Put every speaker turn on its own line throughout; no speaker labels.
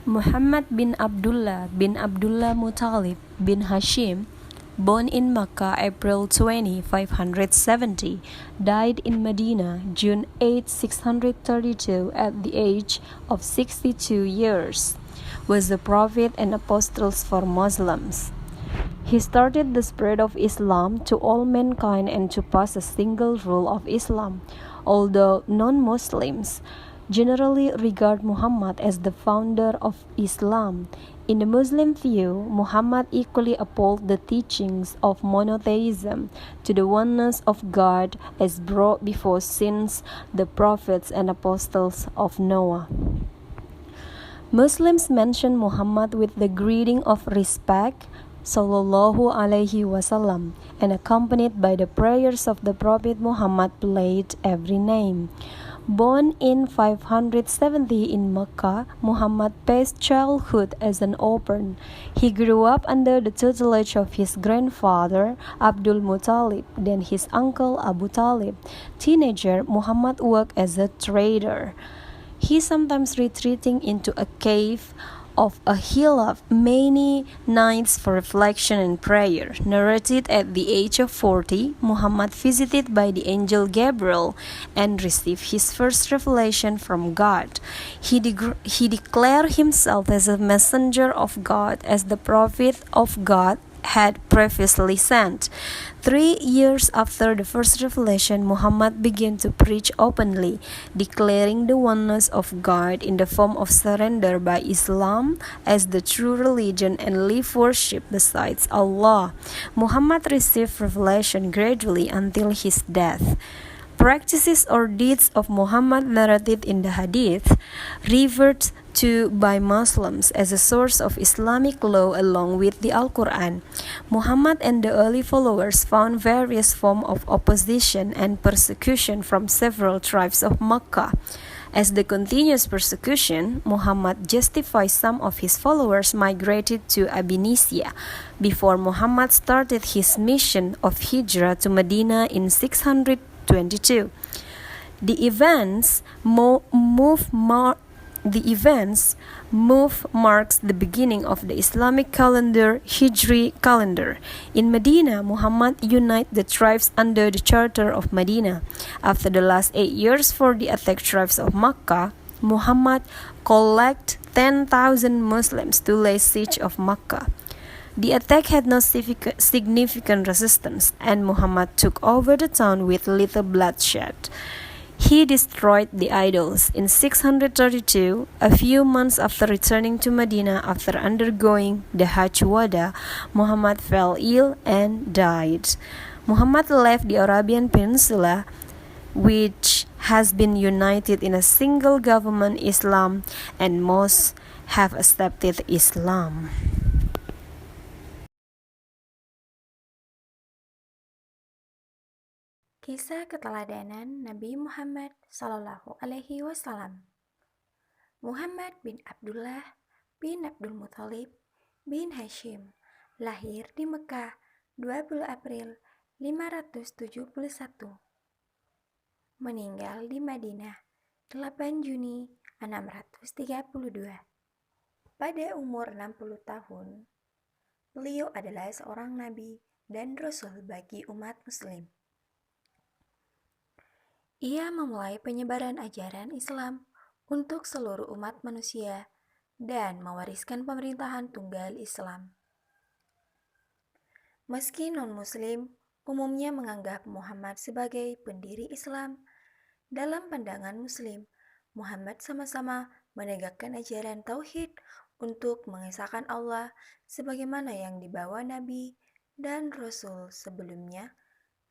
Muhammad bin Abdullah Muttalib bin Hashim, born in Makkah April 20, 570, died in Medina June 8, 632 at the age of 62 years, was the prophet and apostle for Muslims. He started the spread of Islam to all mankind and to pass a single rule of Islam, although non-Muslims generally regard Muhammad as the founder of Islam. In the Muslim view, Muhammad equally upholds the teachings of monotheism to the oneness of God as brought before since the prophets and apostles of Noah. Muslims mention Muhammad with the greeting of respect, Sallallahu Alaihi Wasallam, and accompanied by the prayers of the Prophet Muhammad played every name. Born in 570 in Mecca, Muhammad passed childhood as an orphan. He grew up under the tutelage of his grandfather, Abdul Muttalib, then his uncle Abu Talib. Teenager, Muhammad worked as a trader. He sometimes retreating into a cave of a hill of many nights for reflection and prayer. Narrated at the age of 40, Muhammad visited by the angel Gabriel and received his first revelation from God. He declared himself as a messenger of God, as the prophet of God had previously sent. 3 years after the first revelation, Muhammad began to preach openly, declaring the oneness of God in the form of surrender by Islam as the true religion and leave worship besides Allah. Muhammad received revelation gradually until his death. Practices or deeds of Muhammad narrated in the Hadith referred to by Muslims as a source of Islamic law along with the Al-Quran. Muhammad and the early followers found various forms of opposition and persecution from several tribes of Makkah. As the continuous persecution, Muhammad justified some of his followers migrated to Abyssinia before Muhammad started his mission of Hijrah to Medina in 622. The events marks the beginning of the Islamic calendar, Hijri calendar. In Medina, Muhammad united the tribes under the Charter of Medina. After the last 8 years for the attacked tribes of Makkah, Muhammad collected 10,000 Muslims to lay siege of Makkah. The attack had no significant resistance, and Muhammad took over the town with little bloodshed. He destroyed the idols. In 632, a few months after returning to Medina after undergoing the Hajj Wada, Muhammad fell ill and died. Muhammad left the Arabian Peninsula, which has been united in a single government Islam, and most have accepted Islam.
Kisah keteladanan Nabi Muhammad Sallallahu Alaihi Wasallam. Muhammad bin Abdullah bin Abdul Muttalib bin Hashim lahir di Mekah 20 April 571. Meninggal di Madinah 8 Juni 632. Pada umur 60 tahun, beliau adalah seorang nabi dan rasul bagi umat muslim. Ia memulai penyebaran ajaran Islam untuk seluruh umat manusia dan mewariskan pemerintahan tunggal Islam. Meski non-muslim umumnya menganggap Muhammad sebagai pendiri Islam, dalam pandangan muslim, Muhammad sama-sama menegakkan ajaran tauhid untuk mengesahkan Allah sebagaimana yang dibawa nabi dan rasul sebelumnya,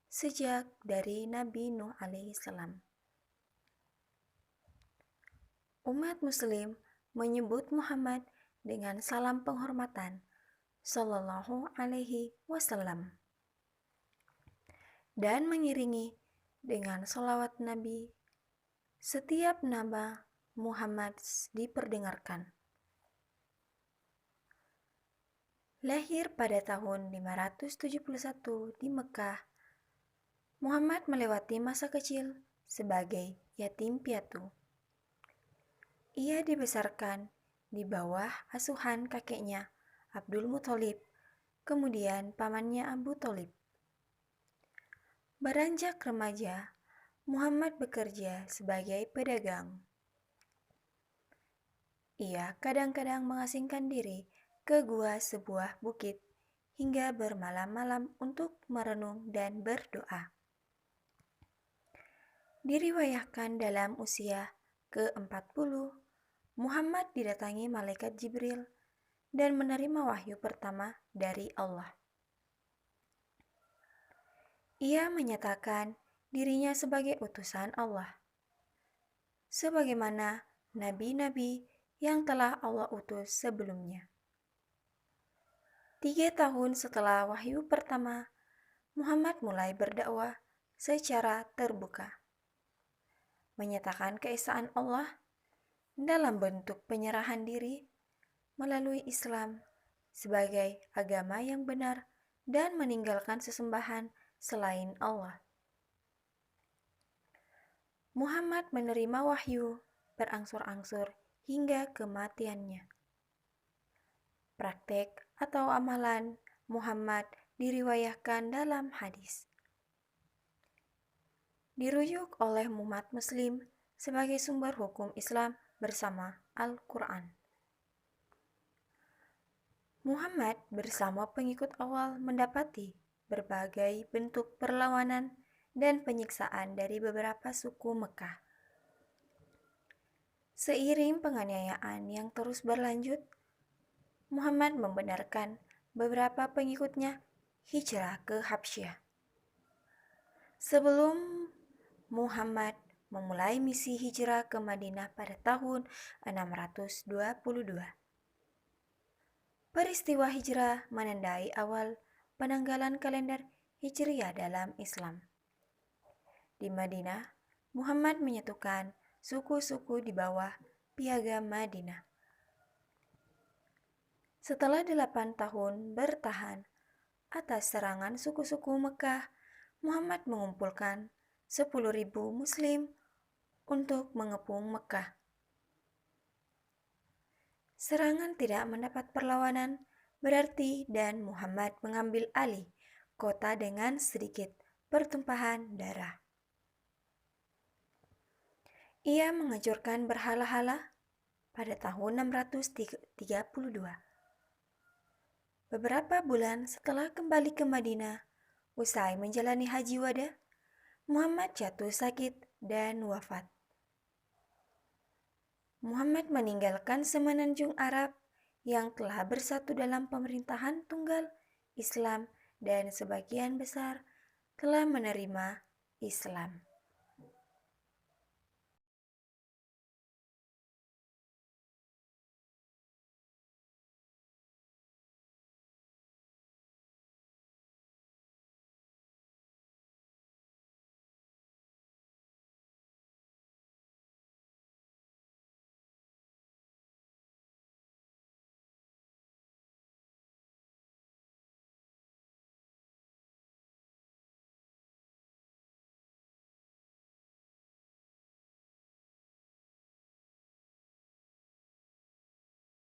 sejak dari Nabi Nuh alaihissalam. Umat muslim menyebut Muhammad dengan salam penghormatan Sallallahu Alaihi Wasallam dan mengiringi dengan sholawat Nabi setiap nama Muhammad diperdengarkan. Lahir pada tahun 571 di Mekah, Muhammad melewati masa kecil sebagai yatim piatu. Ia dibesarkan di bawah asuhan kakeknya, Abdul Muthalib, kemudian pamannya Abu Thalib. Beranjak remaja, Muhammad bekerja sebagai pedagang. Ia kadang-kadang mengasingkan diri ke gua sebuah bukit hingga bermalam-malam untuk merenung dan berdoa. Diriwayatkan dalam usia ke-40, Muhammad didatangi malaikat Jibril dan menerima wahyu pertama dari Allah. Ia menyatakan dirinya sebagai utusan Allah, sebagaimana nabi-nabi yang telah Allah utus sebelumnya. 3 tahun setelah wahyu pertama, Muhammad mulai berdakwah secara terbuka, menyatakan keesaan Allah dalam bentuk penyerahan diri melalui Islam sebagai agama yang benar dan meninggalkan sesembahan selain Allah. Muhammad menerima wahyu berangsur-angsur hingga kematiannya. Praktek atau amalan Muhammad diriwayatkan dalam hadis. Dirujuk oleh umat muslim sebagai sumber hukum Islam bersama Al-Quran. Muhammad bersama pengikut awal mendapati berbagai bentuk perlawanan dan penyiksaan dari beberapa suku Mekah. Seiring penganiayaan yang terus berlanjut, Muhammad membenarkan beberapa pengikutnya hijrah ke Habsyah. Sebelum Muhammad memulai misi hijrah ke Madinah pada tahun 622. Peristiwa hijrah menandai awal penanggalan kalender Hijriah dalam Islam. Di Madinah, Muhammad menyatukan suku-suku di bawah Piagam Madinah. Setelah 8 tahun bertahan atas serangan suku-suku Mekah, Muhammad mengumpulkan 10.000 Muslim untuk mengepung Mekah. Serangan tidak mendapat perlawanan berarti dan Muhammad mengambil alih kota dengan sedikit pertumpahan darah. Ia menghancurkan berhala-hala pada tahun 632. Beberapa bulan setelah kembali ke Madinah, usai menjalani haji wada, Muhammad jatuh sakit dan wafat. Muhammad meninggalkan semenanjung Arab yang telah bersatu dalam pemerintahan tunggal Islam dan sebagian besar telah menerima Islam.